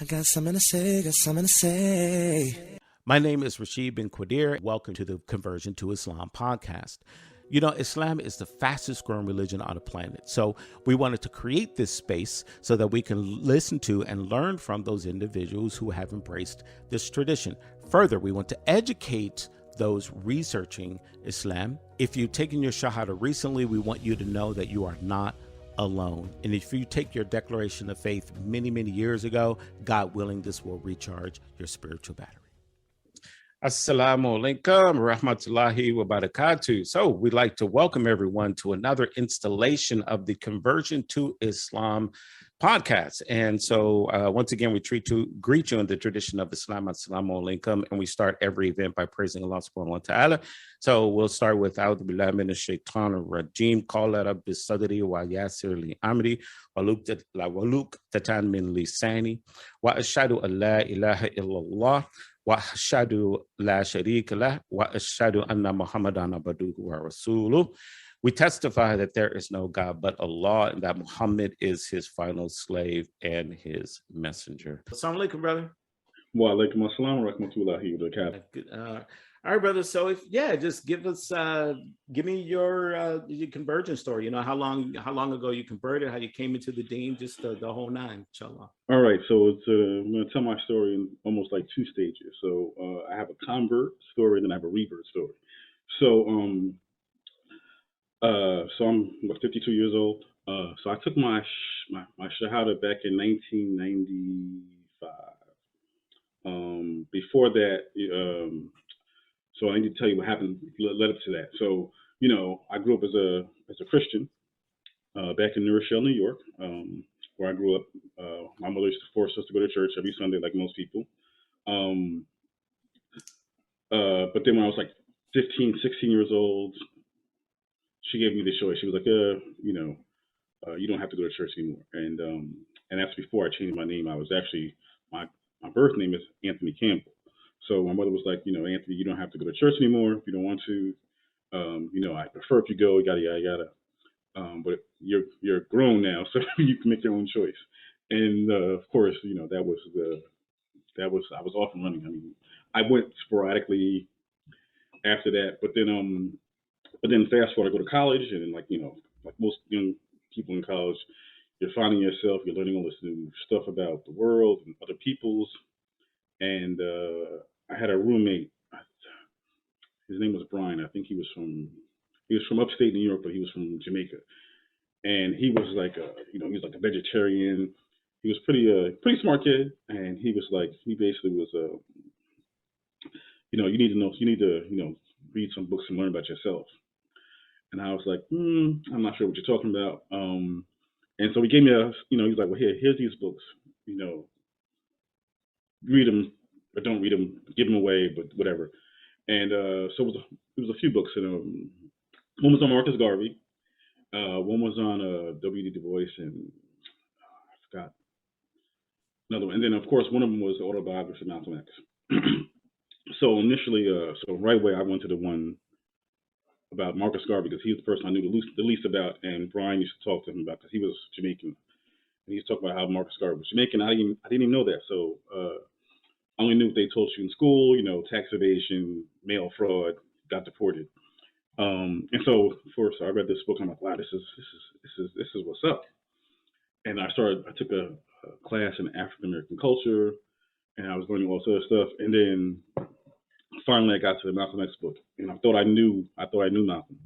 I got something to say, got something to say. My name is Rasheed bin Qadir. Welcome to the Conversion to Islam podcast. You know, Islam is the fastest growing religion on the planet. So we wanted to create this space so that we can listen to and learn from those individuals who have embraced this tradition. Further, we want to educate those researching Islam. If you've taken your Shahada recently, we want you to know that you are not alone. And if you take your declaration of faith many, many years ago, God willing, this will recharge your spiritual battery. Assalamu alaikum rahmatullahi wa barakatuh. So we'd like to welcome everyone to another installation of the Conversion to Islam podcast. And so once again, we greet you in the tradition of Islam. Assalamu alaikum. And we start every event by praising Allah subhanahu wa ta'ala. So we'll start with A'udhu billahi minash shaitanir rajim. Qala rabbi sadri wa yassir li amri wa luqtatan min lisani wa ashhadu an la ilaha illallah wa ashhadu la sharika lah wa ashhadu anna Muhammadan abduhu wa rasuluh. We testify that there is no God but Allah and that Muhammad is his final slave and his messenger. Assalamu alaikum, brother. Wa alaikum assalam wa rahmatullahi wa barakatuh. All right, brother. So just give me your conversion story. You know, how long ago you converted, how you came into the deen, just the whole nine, inshallah. All right. So I'm going to tell my story in almost like two stages. So I have a convert story and then I have a revert story. So I'm 52 years old. So I took my Shahada back in 1995. Before that, so I need to tell you what happened led up to that. So, you know, I grew up as a Christian back in New Rochelle, New York, where I grew up. My mother used to force us to go to church every Sunday, like most people. But then when I was like 15, 16 years old, she gave me the choice. She was like, you don't have to go to church anymore. And that's before I changed my name. I was actually, my birth name is Anthony Campbell. So my mother was like, Anthony, you don't have to go to church anymore if you don't want to. I prefer if you go, yada. But you're grown now, so you can make your own choice. And of course, I was off and running. I mean, I went sporadically after that, but then fast forward, I go to college, and then like most young people in college, you're finding yourself, you're learning all this new stuff about the world and other peoples. And I had a roommate. His name was Brian. I think he was from upstate New York, but he was from Jamaica. And he was like he was like a vegetarian. He was pretty smart kid, and he basically was you need to read some books and learn about yourself. And I was like, I'm not sure what you're talking about. And so he gave me he's like, well, here's these books, read them or don't read them, give them away, but whatever. And so it was a few books, and one was on Marcus Garvey, one was on W.D. Du Bois, and I forgot another one. And then of course one of them was the autobiography of Malcolm X. So initially, right away I went to the one about Marcus Garvey because he was the person I knew the least about, and Brian used to talk to him about because he was Jamaican, and he used to talk about how Marcus Garvey was Jamaican. I didn't even know that, so I only knew what they told you in school, tax evasion, mail fraud, got deported, and so of course I read this book. I'm like, wow, this is what's up, and I took a class in African American culture, and I was learning all this other stuff, and then finally I got to the Malcolm X book, and I thought I knew Malcolm.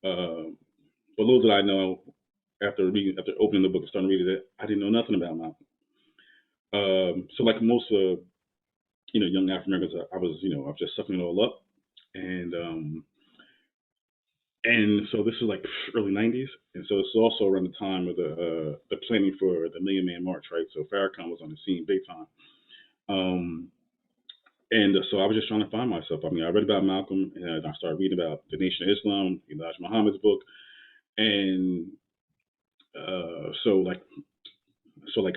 But little did I know, after opening the book and starting reading it, I didn't know nothing about Malcolm. So like most young African Americans, I was just sucking it all up, and so this was like early '90s, and so it's also around the time of the planning for the Million Man March, right? So Farrakhan was on the scene big time. And so I was just trying to find myself. I mean, I read about Malcolm, and I started reading about the Nation of Islam, Elijah Muhammad's book, and so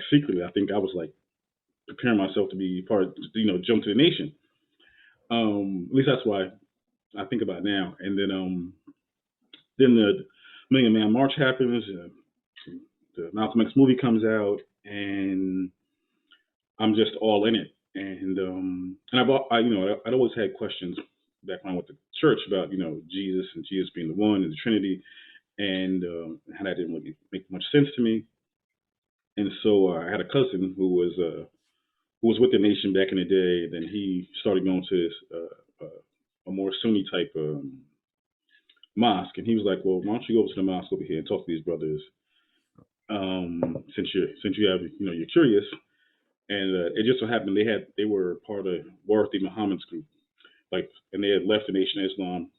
secretly, I think I was like preparing myself to be part of, jump to the nation. At least that's why I think about it now. And then the Million Man March happens. The Malcolm X movie comes out, and I'm just all in it. And I'd always had questions back when I went to church about Jesus and Jesus being the one and the Trinity, and how that didn't really make much sense to me. And so I had a cousin who was with the Nation back in the day. Then he started going to this, a more Sunni type mosque, and he was like, "Well, why don't you go over to the mosque over here and talk to these brothers? Since you have you're curious." And it just so happened they were part of Worthy Muhammad's group, like, and they had left the Nation of Islam,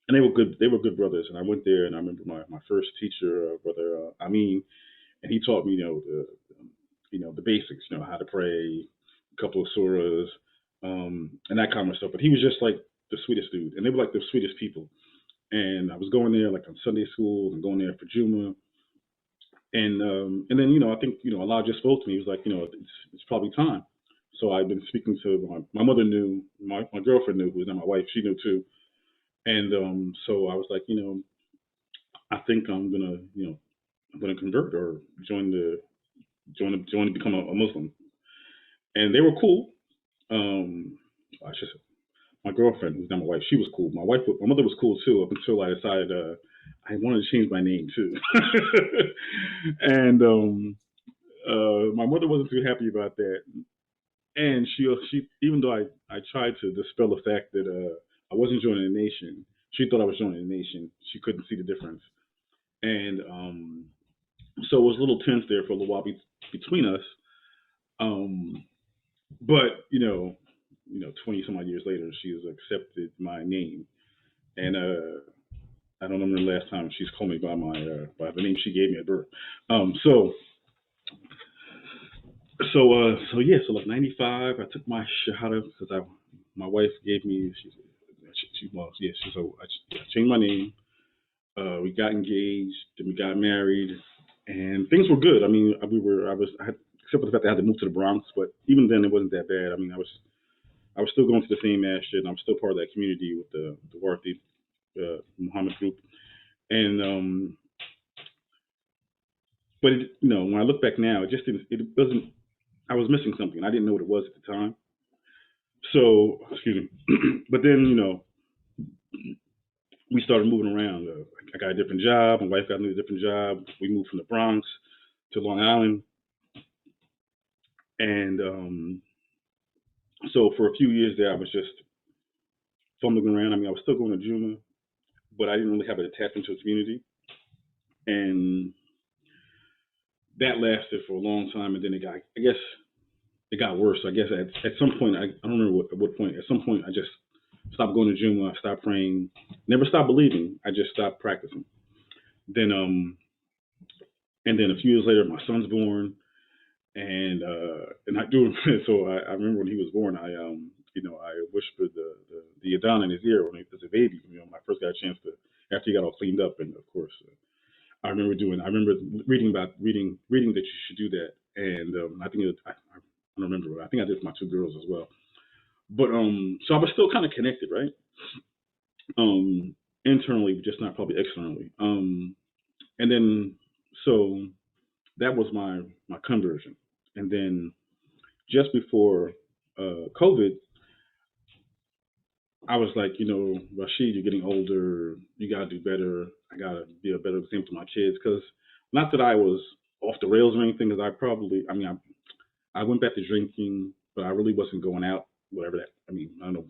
and they were good brothers. And I went there, and I remember my first teacher, brother Amin, and he taught me the basics, how to pray, a couple of surahs, and that kind of stuff. But he was just like the sweetest dude, and they were like the sweetest people. And I was going there like on Sunday school and going there for Juma. And then I think Allah just spoke to me. He was like, it's probably time. So I've been speaking to my mother knew, my girlfriend knew, who was not my wife. She knew too. And so I was like, I think I'm gonna convert or join to become a Muslim. And they were cool. I should say, my girlfriend, who's not my wife, she was cool. My mother was cool too, up until I decided I wanted to change my name too. And my mother wasn't too happy about that. And she even though I tried to dispel the fact that I wasn't joining the Nation, she thought I was joining the Nation. She couldn't see the difference. And so it was a little tense there for a little while between us. But 20 some odd years later, she has accepted my name, and I don't remember the last time she's called me by the name she gave me at birth. So yeah, so like '95, I took my shahada because my wife gave me I changed my name. We got engaged, then we got married, and things were good. I mean, except for the fact that I had to move to the Bronx, but even then it wasn't that bad. I mean, I was still going to the same masjid, and I'm still part of that community with the Worthy Muhammad group. And but when I look back now, it just didn't. It wasn't. I was missing something. I didn't know what it was at the time. So excuse me. But then we started moving around. I got a different job. My wife got a different job. We moved from the Bronx to Long Island, and so for a few years there, I was just fumbling around. I mean, I was still going to Juma, but I didn't really have an attachment to a community, and that lasted for a long time. And then it got worse. I guess at some point, I don't remember at what point. At some point, I just stopped going to Juma. I stopped praying. Never stopped believing. I just stopped practicing. Then a few years later, my son's born, and I do. So I remember when he was born, I whispered the Adhan in his ear when he was a baby. When I first got a chance to, after he got all cleaned up, and of course, I remember reading that you should do that, and I think I don't remember, but I think I did for my two girls as well. But so I was still kind of connected, right? Internally, but just not probably externally. And then so that was my conversion. And then just before COVID, I was like, Rasheed, you're getting older. You got to do better. I got to be a better example to my kids. Because not that I was off the rails or anything, because I went back to drinking, but I really wasn't going out, whatever that, I don't know.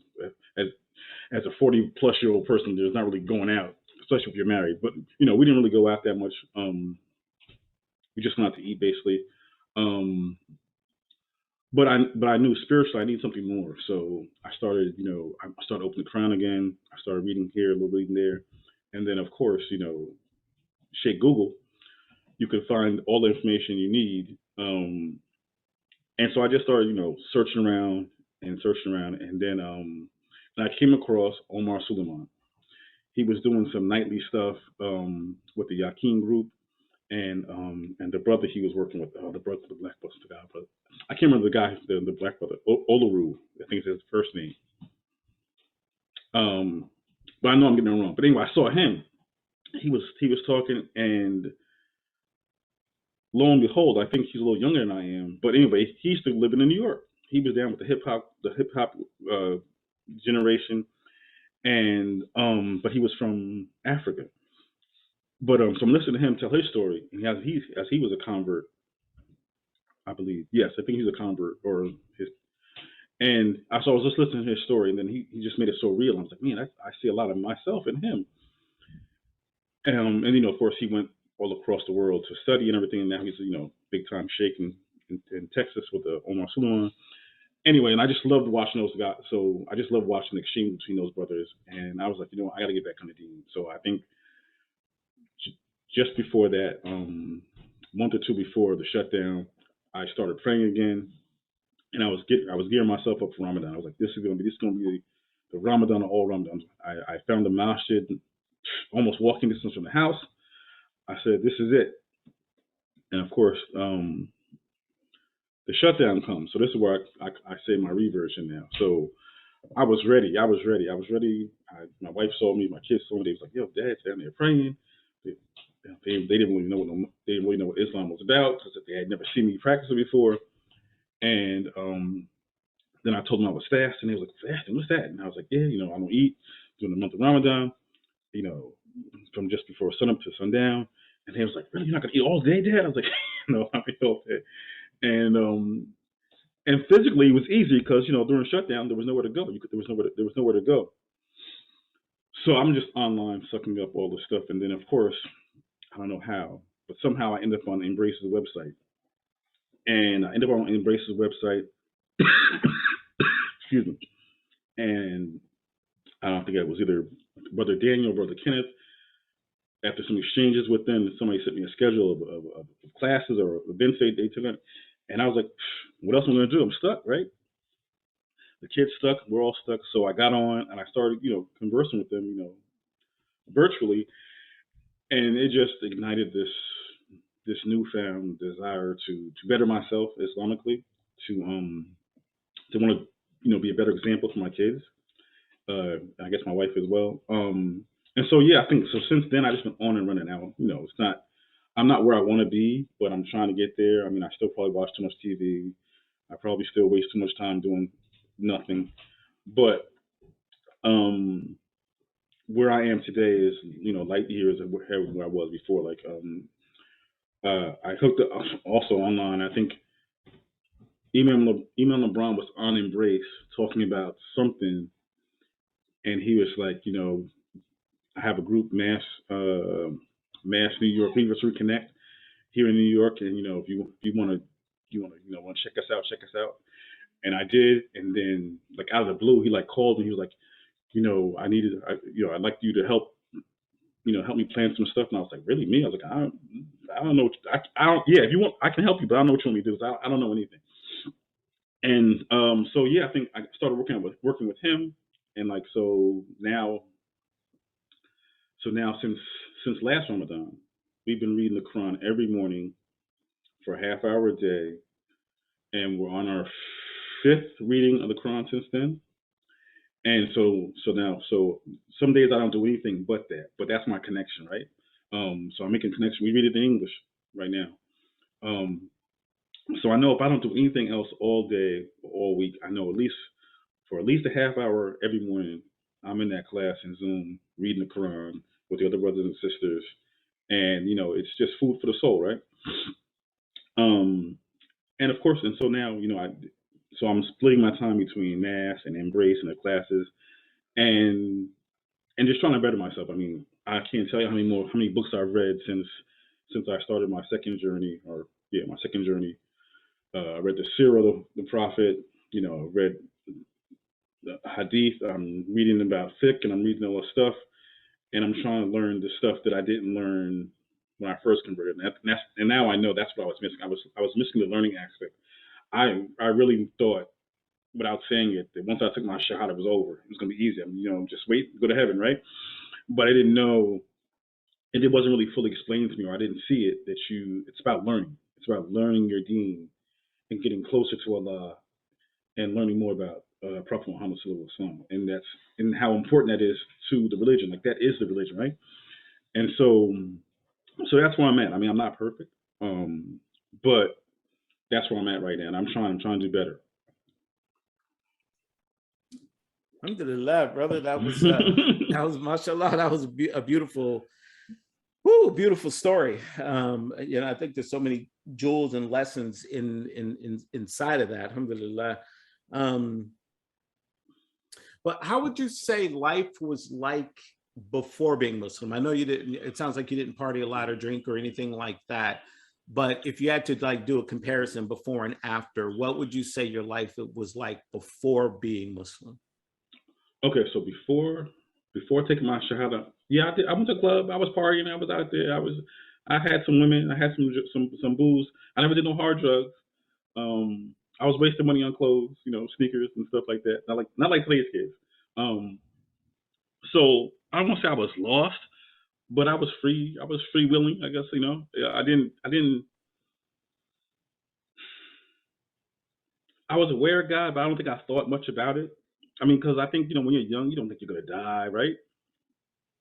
As a 40-plus-year-old person, there's not really going out, especially if you're married. But, we didn't really go out that much. We just went out to eat, basically. But I knew spiritually I needed something more. So I started, I started opening the Quran again. I started reading here, a little reading there. And then, of course, shake Google. You can find all the information you need. And so I just started, searching around. And then I came across Omar Suleiman. He was doing some nightly stuff with the Yakin group. And the brother he was working with, the brother, the black brother, but I can't remember the guy, the black brother, Olaru, I think it's his first name. But I know I'm getting it wrong. But anyway, I saw him. He was talking, and lo and behold, I think he's a little younger than I am. But anyway, he's still living in New York. He was down with the hip hop generation, and but he was from Africa. But so I'm listening to him tell his story, and as he was a convert, I believe. Yes, I think he's a convert or his. And so I was just listening to his story, and then he just made it so real. I was like, man, I see a lot of myself in him. And of course, he went all across the world to study and everything. And now he's big time shaking in Texas with the Omar Suleiman. Anyway, and I just loved watching those guys. So I just loved watching the exchange between those brothers. And I was like, I got to get back on the Deen. So I think just before that, month or two before the shutdown, I started praying again, and I was gearing myself up for Ramadan. I was like, this is going to be the Ramadan of all Ramadans. I found the masjid almost walking distance from the house. I said, this is it. And of course, the shutdown comes. So this is where I say my reversion now. So I was ready. My wife saw me. My kids saw me. They was like, yo, Dad's down there praying. They didn't really know what Islam was about because they had never seen me practice it before. And then I told them I was fasting. They was like, fasting? What's that? And I was like, yeah, I don't eat during the month of Ramadan, from just before sunup to sundown. And they was like, really? You're not going to eat all day, Dad? I was like, no, I'm eat all day. And physically it was easy because, during shutdown, there was nowhere to go. There was nowhere to go. So I'm just online sucking up all the stuff. And then, of course, I don't know how, but somehow I ended up on Embrace's website. And I ended up on Embrace's website. Excuse me. And I don't think it was either Brother Daniel or Brother Kenneth. After some exchanges with them, somebody sent me a schedule of classes or events they took on. And I was like, what else am I going to do? I'm stuck, right? The kids stuck. We're all stuck. So I got on and I started, conversing with them, virtually. And it just ignited this newfound desire to better myself Islamically, to want to be a better example for my kids. I guess my wife as well. And so yeah, I think so. Since then, I just been on and running. Now, I'm not where I want to be, but I'm trying to get there. I mean, I still probably watch too much TV. I probably still waste too much time doing nothing. But where I am today is, light years of where I was before. Like, I hooked up also online. I think Imam LeBron was on Embrace talking about something, and he was like, I have a group, Mass New York University Connect here in New York, and if you want to check us out. And I did, and then like out of the blue, he like called me. He was like, I'd like you to help me plan some stuff. And I was like, really, me? I was like, I don't know. I don't. Yeah, if you want, I can help you, but I don't know what you want me to do. I don't know anything. And so yeah, I think I started working with him, and like so now since last Ramadan, we've been reading the Quran every morning for a half hour a day, and we're on our fifth reading of the Quran since then. And so some days I don't do anything but that, but that's my connection, right? So I'm making connection. We read it in English right now. So I know if I don't do anything else all day or all week, I know for at least a half hour every morning, I'm in that class in Zoom reading the Quran with the other brothers and sisters, and it's just food for the soul, right? And of course, and so now so I'm splitting my time between Mass and Embrace and the classes, and just trying to better myself. I mean, I can't tell you how many books I've read since I started my second journey, I read the Sirah of the Prophet. Read the Hadith. I'm reading about fiqh, and I'm reading all this stuff, and I'm trying to learn the stuff that I didn't learn when I first converted. And now I know that's what I was missing. I was missing the learning aspect. I really thought, without saying it, that once I took my shahada, it was over. It was going to be easy. Just wait, go to heaven, right? But I didn't know, and it wasn't really fully explained to me, or I didn't see it, that it's about learning. It's about learning your deen and getting closer to Allah and learning more about Prophet Muhammad Sallallahu Alaihi Wasallam, and how important that is to the religion. Like, that is the religion, right? And so that's where I'm at. I mean, I'm not perfect. but that's where I'm at right now, and I'm trying to do better. Alhamdulillah, brother. That was mashallah. That was a beautiful, beautiful story. I think there's so many jewels and lessons inside of that. Alhamdulillah. But how would you say life was like before being Muslim? I know you didn't. It sounds like you didn't party a lot or drink or anything like that. But if you had to like do a comparison before and after, what would you say your life was like before being Muslim? Okay, so before taking my shahada, yeah, I went to a club. I was partying. I was out there. I had some women. I had some booze. I never did no hard drugs. I was wasting money on clothes, sneakers and stuff like that. Not like today's kids. So I don't want to say I was lost, but I was free. I was freewheeling, I guess. I didn't. I was aware of God, but I don't think I thought much about it. I mean, because I think when you're young, you don't think you're gonna die, right?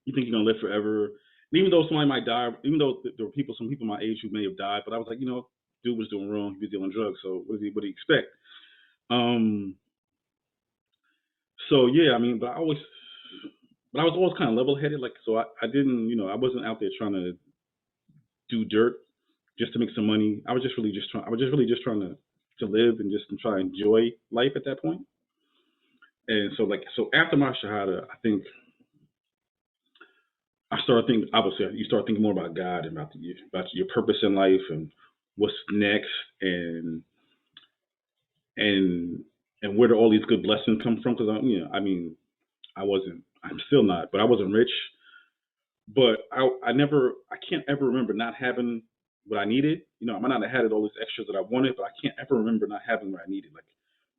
You think you're gonna live forever. And even though somebody might die, even though there were some people my age who may have died, but I was like, dude was doing wrong. He was dealing drugs. So what do you expect? So yeah, I mean, but I was always kind of level-headed. Like, so I didn't, I wasn't out there trying to do dirt just to make some money. I was just really just trying to live and just try to enjoy life at that point. And so after my shahada, I think I started thinking. Obviously, you start thinking more about God and about your purpose in life and what's next and where do all these good blessings come from? Because I'm still not, but I wasn't rich. But I can't ever remember not having what I needed. I might not have had all these extras that I wanted, but I can't ever remember not having what I needed. Like,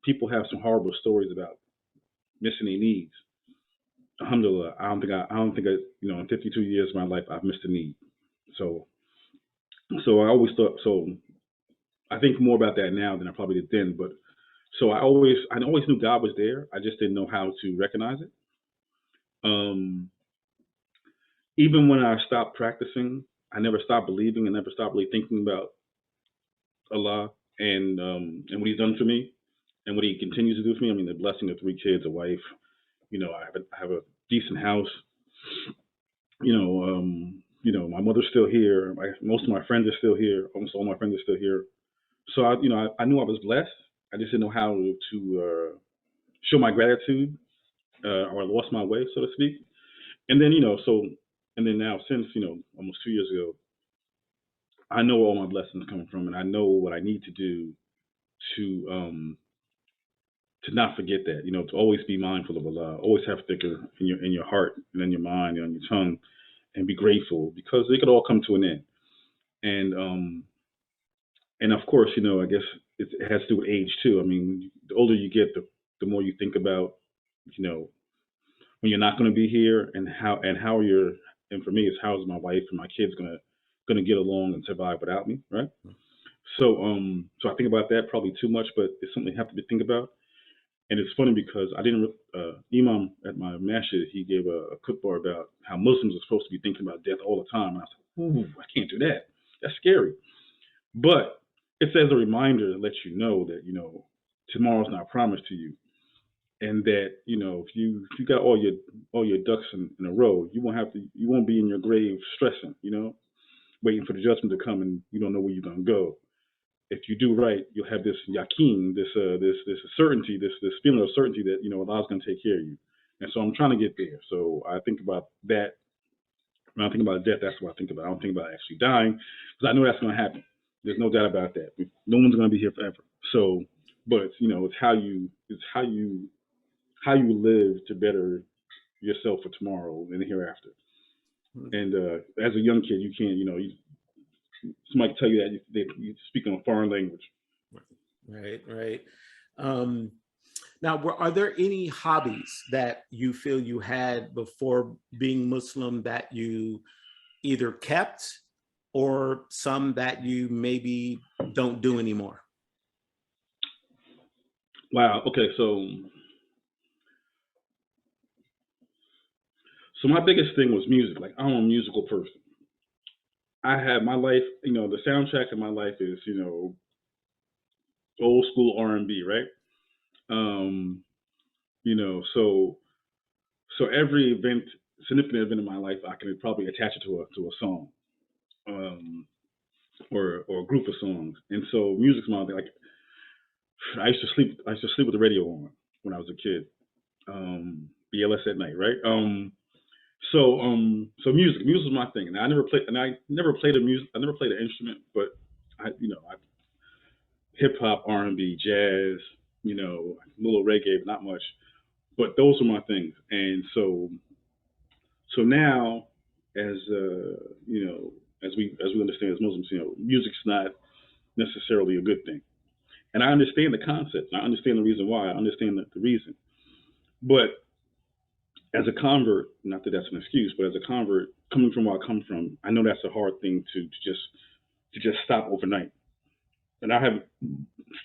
people have some horrible stories about missing their needs. Alhamdulillah, I don't think in 52 years of my life I've missed a need. So I always thought. So I think more about that now than I probably did then. But so I always knew God was there. I just didn't know how to recognize it. Even when I stopped practicing, I never stopped believing and never stopped really thinking about Allah and what He's done for me and what He continues to do for me. I mean, the blessing of 3 kids, a wife. I have a decent house. My mother's still here. Most of my friends are still here. Almost all my friends are still here. So I knew I was blessed. I just didn't know how to show my gratitude, or I lost my way, so to speak. And then now since almost 2 years ago, I know where all my blessings come from, and I know what I need to do to not forget that. To always be mindful of Allah, always have dhikr in your heart and in your mind and on your tongue, and be grateful because it could all come to an end. And of course, I guess it has to do with age too. I mean, the older you get, the more you think about, when you're not going to be here and how you're. And for me, it's how is my wife and my kids gonna get along and survive without me, right? So I think about that probably too much, but it's something I have to think about. And it's funny because I didn't. Imam at my masjid, he gave a khutbah about how Muslims are supposed to be thinking about death all the time. And I was like, ooh, I can't do that. That's scary. But it's as a reminder to let you know that tomorrow's not promised to you, and that if you got all your ducks in a row, you won't be in your grave stressing, waiting for the judgment to come, and you don't know where you're gonna go. If you do right, you'll have this yaqeen, this certainty, this feeling of certainty that Allah's gonna take care of you. And so I'm trying to get there. So I think about that. When I think about death, that's what I think about. I don't think about actually dying because I know that's gonna happen. There's no doubt about that. No one's gonna be here forever. So, but it's how you live to better yourself for tomorrow and the hereafter. And as a young kid, you can't, somebody tell you that you speak in a foreign language. Right. Now, are there any hobbies that you feel you had before being Muslim that you either kept or some that you maybe don't do anymore? Wow. Okay. So my biggest thing was music. Like, I'm a musical person. I have my life. The soundtrack of my life is old school R&B, right? Um, so every significant event in my life, I can probably attach it to a song, um, or a group of songs. And so music's my thing. Like I used to sleep. I used to sleep with the radio on when I was a kid. BLS at night, right? So music was my thing, and I never played a music. I never played an instrument, but I hip hop, R&B, jazz, a little reggae, but not much. But those are my things, and so now, as as we understand as Muslims, music's not necessarily a good thing, and I understand the concept, and I understand the reason why. I understand the reason, but as a convert, not that that's an excuse, but as a convert coming from where I come from, I know that's a hard thing to just stop overnight. And I haven't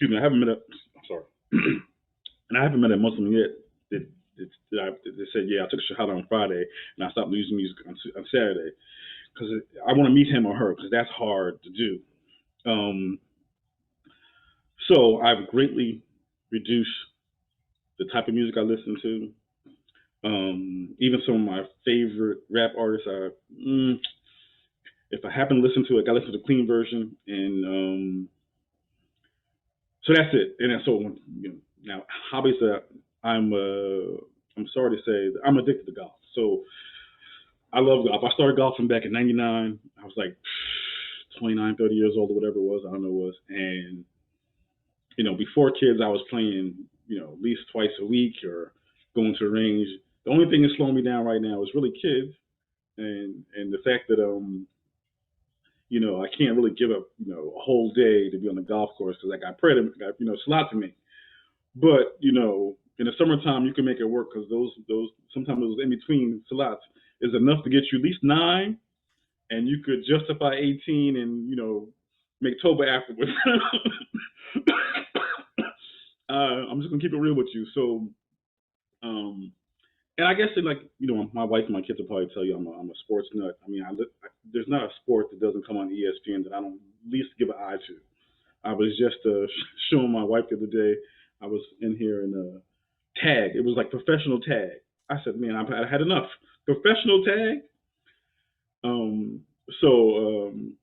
met a, I'm sorry, and I haven't met a Muslim yet that said, yeah, I took a shahada on Friday and I stopped using music on Saturday because I want to meet him or her because that's hard to do. So I've greatly reduced the type of music I listen to. Even some of my favorite rap artists if I happen to listen to it, I gotta listen to the clean version, and so that's it. And so now hobbies that I'm sorry to say I'm addicted to golf. So I love golf. I started golfing back in '99. I was like 29, 30 years old or whatever it was. I don't know what it was. And before kids, I was playing at least twice a week or going to the range. The only thing that's slowing me down right now is really kids, and the fact that I can't really give up a whole day to be on the golf course because I got prayer to salat to me. But in the summertime you can make it work because those sometimes those in between salats is enough to get you at least 9, and you could justify 18 and make Toba afterwards. I'm just gonna keep it real with you. So, and I guess my wife and my kids will probably tell you I'm a sports nut. I mean, there's not a sport that doesn't come on ESPN that I don't at least give an eye to. I was just showing my wife the other day. I was in here in tag. It was like professional tag. I said, man, I had enough. Professional tag.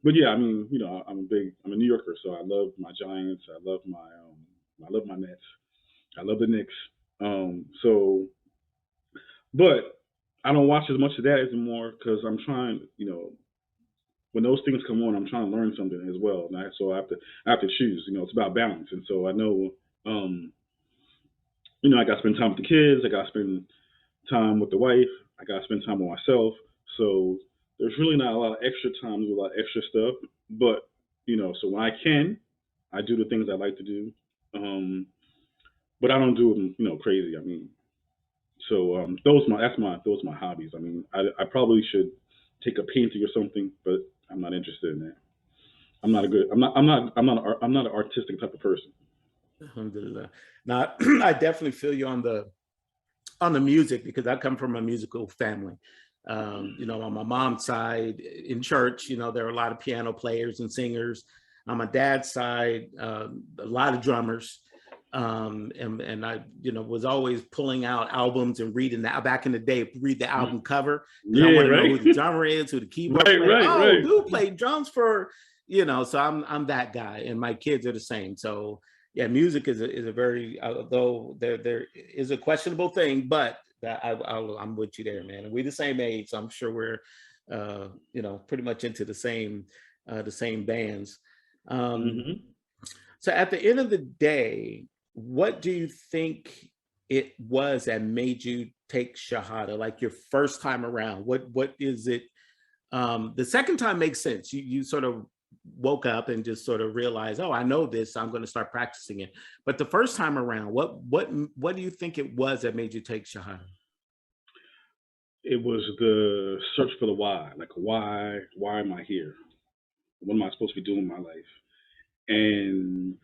But yeah, I mean, I'm a New Yorker, so I love my Giants. I love my Nets. I love the Knicks. So, but I don't watch as much of that anymore because I'm trying, when those things come on, I'm trying to learn something as well. So I have to choose. It's about balance, and so I know, I got to spend time with the kids. I got to spend time with the wife. I got to spend time with myself. So there's really not a lot of extra time to do a lot of extra stuff. But so when I can, I do the things I like to do. But I don't do them, crazy. I mean, so those are my hobbies. I mean, I probably should take a painting or something, but I'm not interested in that. I'm not an artistic type of person. Alhamdulillah. Now, I definitely feel you on the music because I come from a musical family. On my mom's side in church, there are a lot of piano players and singers. On my dad's side, a lot of drummers. And I, was always pulling out albums and reading that back in the day, read the album cover. Because I want to know who the drummer is, who the keyboard player. Right. Who played drums for, so I'm that guy, and my kids are the same. So yeah, music is a very, although there is a questionable thing, but I'm with you there, man. And we're the same age, so I'm sure we're, pretty much into the same bands. So at the end of the day, what do you think it was that made you take Shahada, like your first time around? What is it? The second time makes sense. You sort of woke up and just sort of realized, oh, I know this, I'm going to start practicing it. But the first time around, what do you think it was that made you take Shahada? It was the search for the why. Like, why am I here? What am I supposed to be doing in my life? And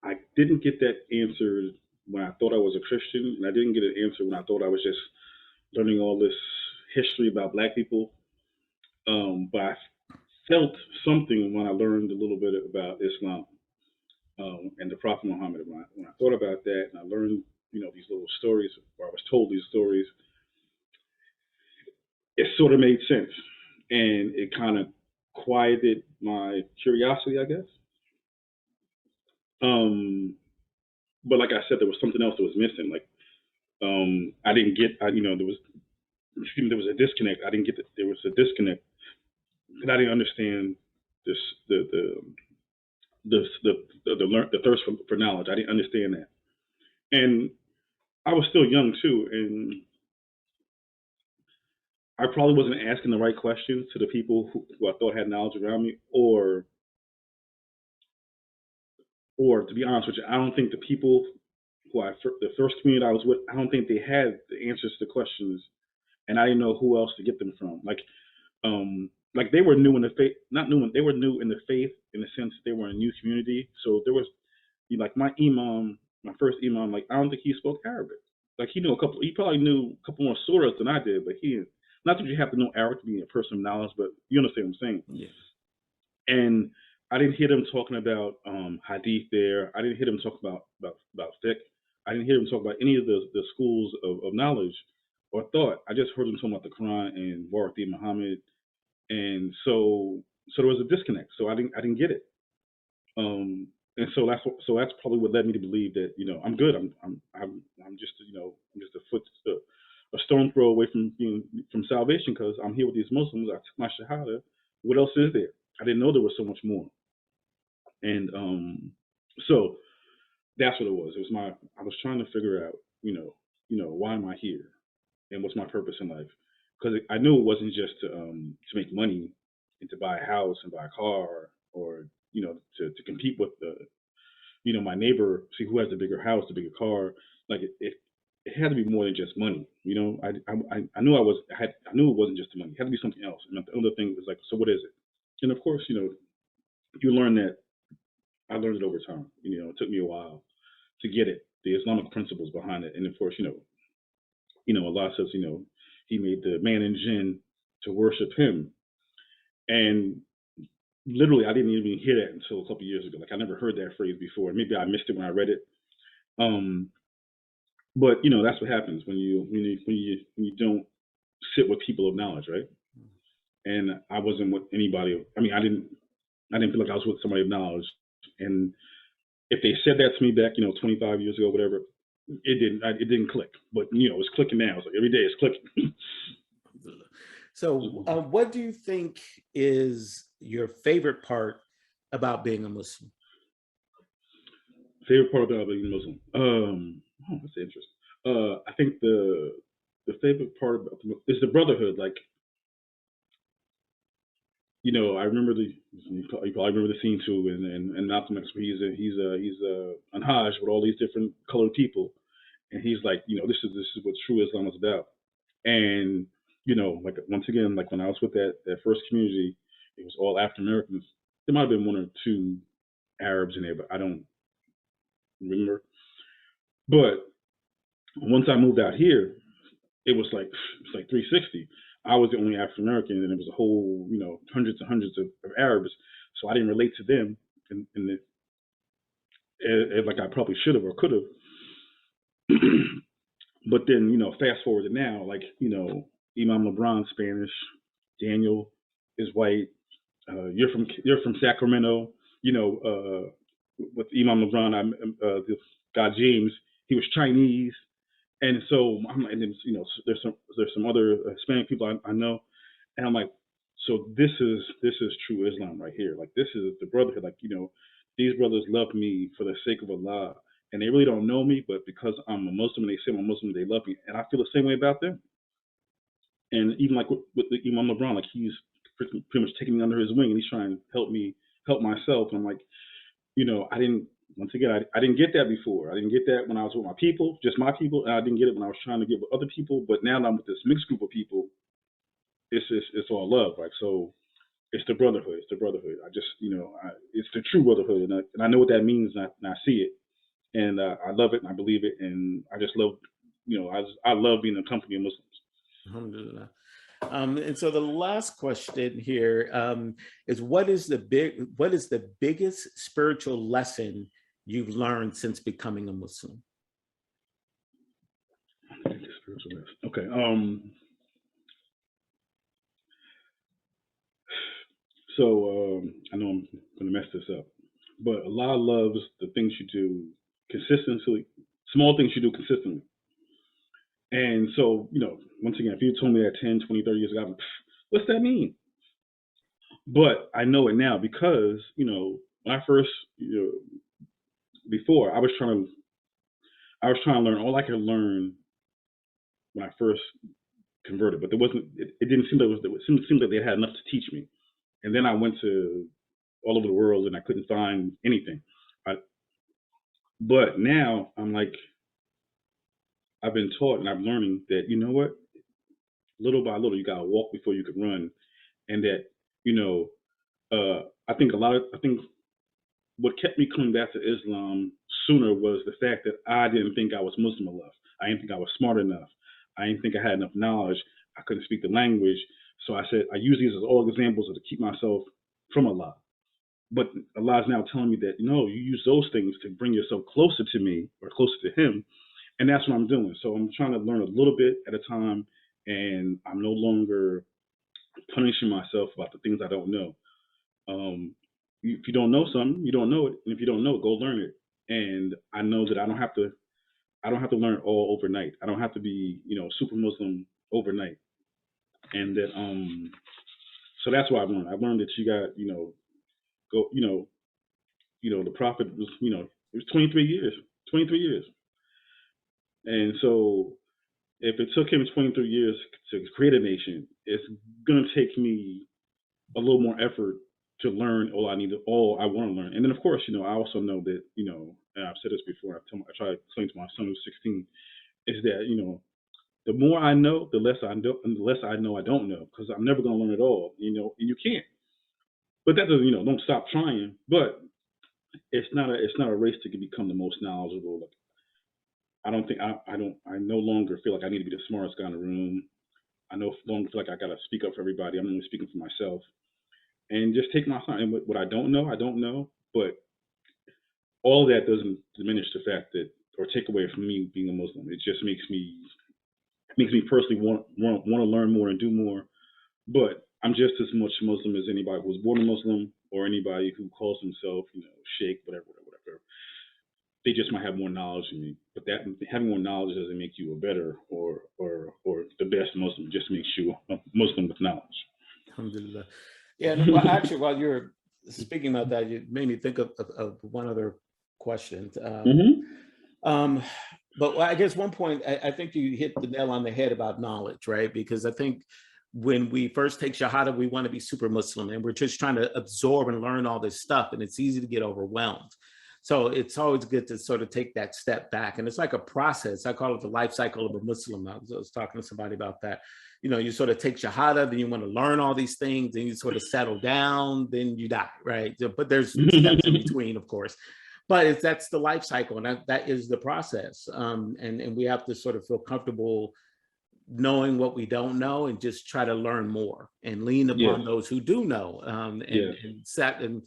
I didn't get that answer when I thought I was a Christian, and I didn't get an answer when I thought I was just learning all this history about Black people. But I felt something when I learned a little bit about Islam and the Prophet Muhammad. When I thought about that and I learned, these little stories, or I was told these stories, it sort of made sense, and it kind of quieted my curiosity, I guess. Um, but like I said, there was something else that was missing. Like I didn't get, there was a disconnect. I didn't get that there was a disconnect, and I didn't understand this the thirst for knowledge. I didn't understand that, and I was still young too, and I probably wasn't asking the right questions to the people who I thought had knowledge around me, or to be honest with you, I don't think the people the first community I was with, I don't think they had the answers to questions, and I didn't know who else to get them from. Like they were new in the faith, not new, they were new in the faith in the sense they were in a new community. So there was, like my imam, my first imam, like I don't think he spoke Arabic. Like he probably knew a couple more surahs than I did, but not that you have to know Arabic to be a person of knowledge, but you understand what I'm saying. Yeah. And I didn't hear them talking about hadith there. I didn't hear them talk about fiqh. I didn't hear them talk about any of the schools of knowledge or thought. I just heard them talking about the Quran and Warith Muhammad, and so there was a disconnect. So I didn't get it. And so that's probably what led me to believe that I'm good. I'm just I'm just a stone throw away from salvation because I'm here with these Muslims. I took my shahada. What else is there? I didn't know there was so much more. And so that's what it was. It was I was trying to figure out, why am I here, and what's my purpose in life? Because I knew it wasn't just to make money and to buy a house and buy a car, or to compete with my neighbor, see who has the bigger house, the bigger car. Like it had to be more than just money. I knew I knew it wasn't just the money. It had to be something else. And the other thing was like, so what is it? And of course, you learn that. I learned it over time. It took me a while to get it, the Islamic principles behind it. And of course, Allah says, He made the man and jinn to worship Him. And literally, I didn't even hear that until a couple of years ago. Like I never heard that phrase before. Maybe I missed it when I read it. But that's what happens when you don't sit with people of knowledge, right? And I wasn't with anybody. I mean, I didn't feel like I was with somebody of knowledge. And if they said that to me back, 25 years ago, whatever, it didn't click. But it's clicking now. It's like every day it's clicking. So, what do you think is your favorite part about being a Muslim? Favorite part about being a Muslim? That's interesting. I think the favorite part about is the brotherhood. Like, I remember you probably remember the scene too, and Malcolm X, where he's on Hajj with all these different colored people, and he's like, this is what true Islam is about. And like once again, like when I was with that first community, it was all African Americans. There might have been one or two Arabs in there, but I don't remember. But once I moved out here, it was like 360. I was the only African American, and there was a whole hundreds and hundreds of Arabs. So I didn't relate to them, like I probably should have or could have. But then fast forward to now, like Imam LeBron's Spanish, Daniel is white. You're from Sacramento. With Imam LeBron, this guy James, he was Chinese. And so and then there's some other Hispanic people I know, and I'm like, so this is true Islam right here. Like this is the brotherhood. Like these brothers love me for the sake of Allah, and they really don't know me, but because I'm a Muslim and they say I'm a Muslim, they love me, and I feel the same way about them. And even like with the Imam LeBron, like he's pretty much taking me under his wing, and he's trying to help myself. And I'm like, I didn't. Once again, I didn't get that before. I didn't get that when I was with my people, just my people, and I didn't get it when I was trying to get with other people. But now that I'm with this mixed group of people, it's all love, right? So it's the brotherhood. It's the brotherhood. I just, it's the true brotherhood, and I know what that means, and I see it, and I love it, and I believe it, and I just love, I love being in the company of Muslims. Alhamdulillah. And so the last question here is what is the biggest spiritual lesson you've learned since becoming a Muslim? Okay. So I know I'm going to mess this up, but Allah loves the things you do consistently, small things you do consistently. And so, once again, if you told me that 10, 20, 30 years ago, what's that mean? But I know it now because, when I first, before I was trying to learn all I could learn when I first converted, but it didn't seem like it seemed like they had enough to teach me. And then I went to all over the world and I couldn't find anything. But now I'm like, I've been taught and I'm learning that, you know what, little by little, you got to walk before you can run. And that, I think what kept me coming back to Islam sooner was the fact that I didn't think I was Muslim enough. I didn't think I was smart enough. I didn't think I had enough knowledge. I couldn't speak the language. So I said, I use these as all examples to keep myself from Allah. But Allah is now telling me that, no, you use those things to bring yourself closer to me or closer to Him. And that's what I'm doing. So I'm trying to learn a little bit at a time. And I'm no longer punishing myself about the things I don't know. If you don't know something, you don't know it. And if you don't know it, go learn it. And I know that I don't have to learn it all overnight. I don't have to be, super Muslim overnight. And that so that's what I've learned. I've learned that you got, go, the prophet was, it was 23 years, 23 years. And so if it took him 23 years to create a nation, it's going to take me a little more effort to learn all I want to learn. And then, of course, I also know that, and I've said this before, I try to explain to my son who's 16, is that, the more I know, the less I know, and the less I know I don't know, because I'm never going to learn it all, and you can't. But that doesn't, don't stop trying. But it's not a race to become the most knowledgeable. Like, I don't think I no longer feel like I need to be the smartest guy in the room. I no longer feel like I got to speak up for everybody. I'm only speaking for myself, and just take my time. And what I don't know, I don't know. But all of that doesn't diminish the fact that, or take away from me being a Muslim. It just makes me personally want to learn more and do more. But I'm just as much Muslim as anybody who was born a Muslim or anybody who calls himself, Sheikh, whatever. They just might have more knowledge than me. But that having more knowledge doesn't make you a better or the best Muslim. It just makes you a Muslim with knowledge. Alhamdulillah. Yeah. Well, actually, while you're speaking about that, you made me think of one other question. But I guess one point, I think you hit the nail on the head about knowledge, right? Because I think when we first take Shahada, we want to be super Muslim and we're just trying to absorb and learn all this stuff. And it's easy to get overwhelmed. So it's always good to sort of take that step back. And it's like a process. I call it the life cycle of a Muslim. I was talking to somebody about that. You sort of take Shahada, then you want to learn all these things, then you sort of settle down, then you die, right? But there's steps in between, of course. But that's the life cycle, and that is the process. And we have to sort of feel comfortable knowing what we don't know and just try to learn more and lean upon those who do know, and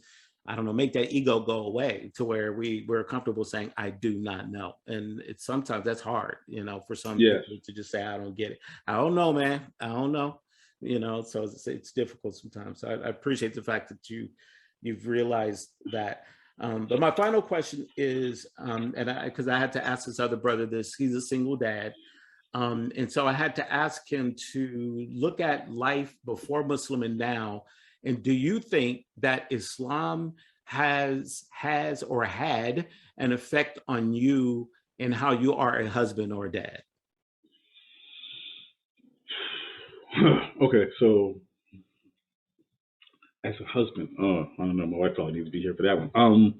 I don't know, make that ego go away to where we're comfortable saying, I do not know. And it's sometimes that's hard, for some people to just say, I don't get it. I don't know, man. I don't know, so it's difficult sometimes. So I appreciate the fact that you've realized that. But my final question is, because I had to ask this other brother this, he's a single dad. And so I had to ask him to look at life before Muslim and now. And do you think that Islam has or had an effect on you and how you are a husband or a dad? Okay, so as a husband, I don't know, my wife probably needs to be here for that one.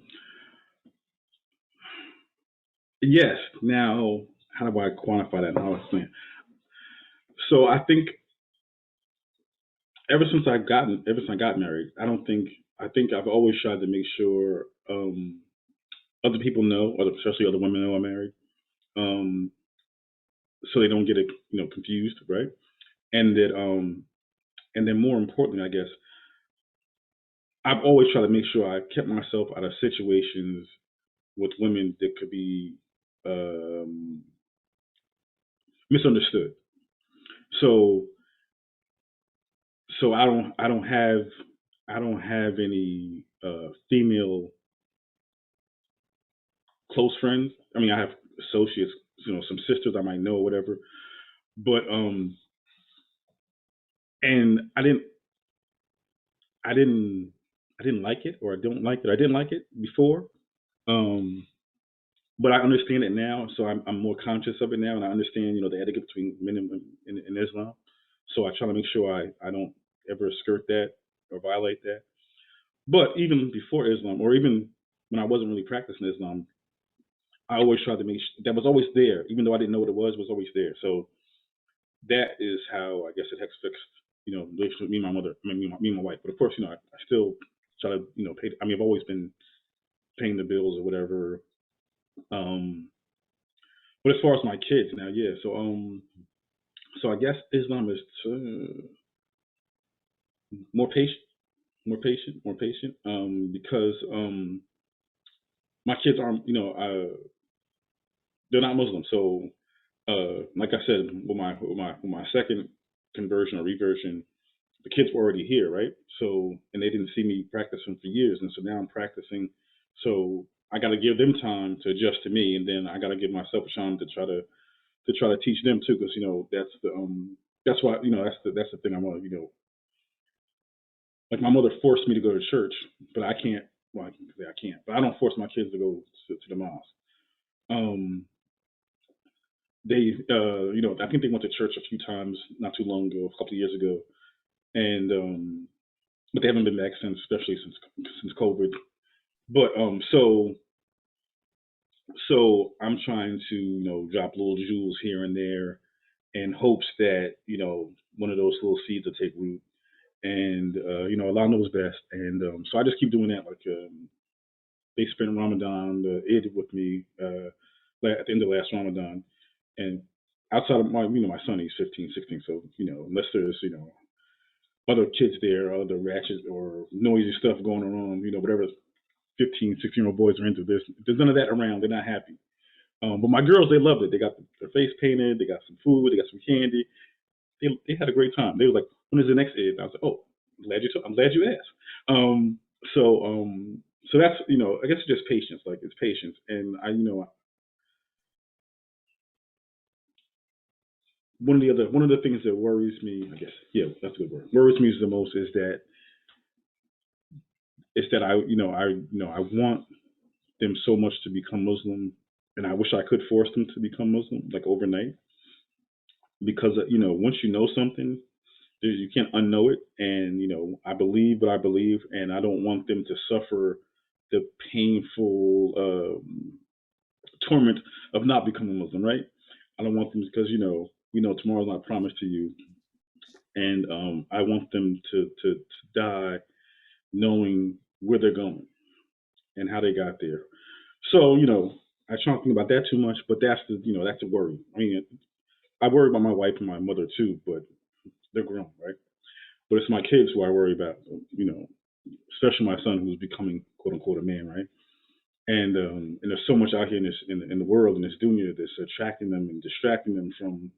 Yes. Now, how do I quantify that and how I explain? So I think ever since I got married, I think I've always tried to make sure other people know, especially other women know I'm married, so they don't get it, confused, right? and that and then more importantly, I guess I've always tried to make sure I kept myself out of situations with women that could be um, misunderstood. So so I don't have any female close friends. I mean, I have associates, some sisters I might know, or whatever. But and I didn't, I didn't like it, or I don't like it. I didn't like it before, um, but I understand it now. So I'm more conscious of it now, and I understand, the etiquette between men and women in Islam. So I try to make sure I don't ever skirt that or violate that. But even before Islam, or even when I wasn't really practicing Islam, I always tried to make that was always there, even though I didn't know what it was always there. So that is how I guess it has fixed, relationship with me and my mother, me and my wife. But of course, I still try to, pay. I mean, I've always been paying the bills or whatever. Um, but as far as my kids now, yeah. So I guess Islam is more patient, more patient. Because my kids aren't, they're not Muslim. So, like I said, with my second conversion or reversion, the kids were already here, right? So, and they didn't see me practicing for years, and so now I'm practicing. So I got to give them time to adjust to me, and then I got to give myself a chance to try to teach them too, because that's why that's the thing I want to like my mother forced me to go to church, but I can't. Well, I can say I can't, but I don't force my kids to go to the mosque. Um, they I think they went to church a few times not too long ago, a couple of years ago, and but they haven't been back since, especially since COVID. But so I'm trying to drop little jewels here and there in hopes that one of those little seeds will take root, and Allah knows best. And so I just keep doing that. Like they spent Ramadan Eid with me at the end of last Ramadan, and outside of my son, he's 15, 16, so unless there's other kids there, other ratchet or noisy stuff going on, whatever 15, 16-year-old boys are into this. If there's none of that around, they're not happy. But my girls, they loved it. They got their face painted. They got some food. They got some candy. They had a great time. They were like, "When is the next Eid?" I was like, "Oh, I'm glad you asked." Um, so that's I guess it's just patience. Like it's patience, and one of the things that worries me, I guess, yeah, that's a good word. Worries me the most is that I want them so much to become Muslim, and I wish I could force them to become Muslim like overnight, because once you know something, you can't unknow it, and I believe what I believe, and I don't want them to suffer the painful torment of not becoming Muslim, right? I don't want them, because tomorrow's not promised to you, and I want them to die knowing where they're going and how they got there. So I try not to think about that too much, but that's the worry. I mean, I worry about my wife and my mother too, but they're grown, right? But it's my kids who I worry about, especially my son who's becoming quote unquote a man, right? And there's so much out here in the world, in this dunya, that's attracting them and distracting them from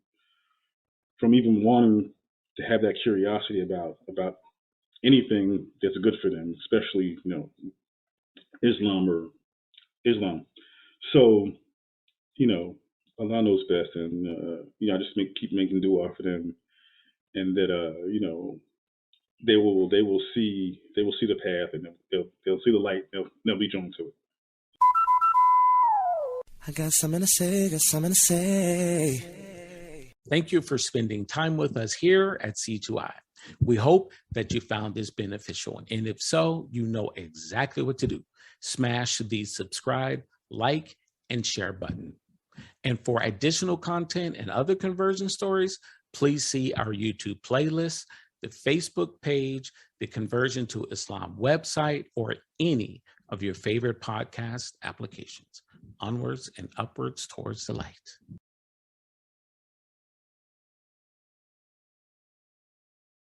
even wanting to have that curiosity about anything that's good for them, especially Islam or Islam. So Allah knows best, and I just keep making dua for them, and that they will see the path, and they'll see the light. They'll be drawn to it. I got something to say, got something to say. Thank you for spending time with us here at C2I. We hope that you found this beneficial. And if so, you know exactly what to do. Smash the subscribe, like, and share button. And for additional content and other conversion stories, please see our YouTube playlist, the Facebook page, the Conversion to Islam website, or any of your favorite podcast applications. Onwards and upwards towards the light.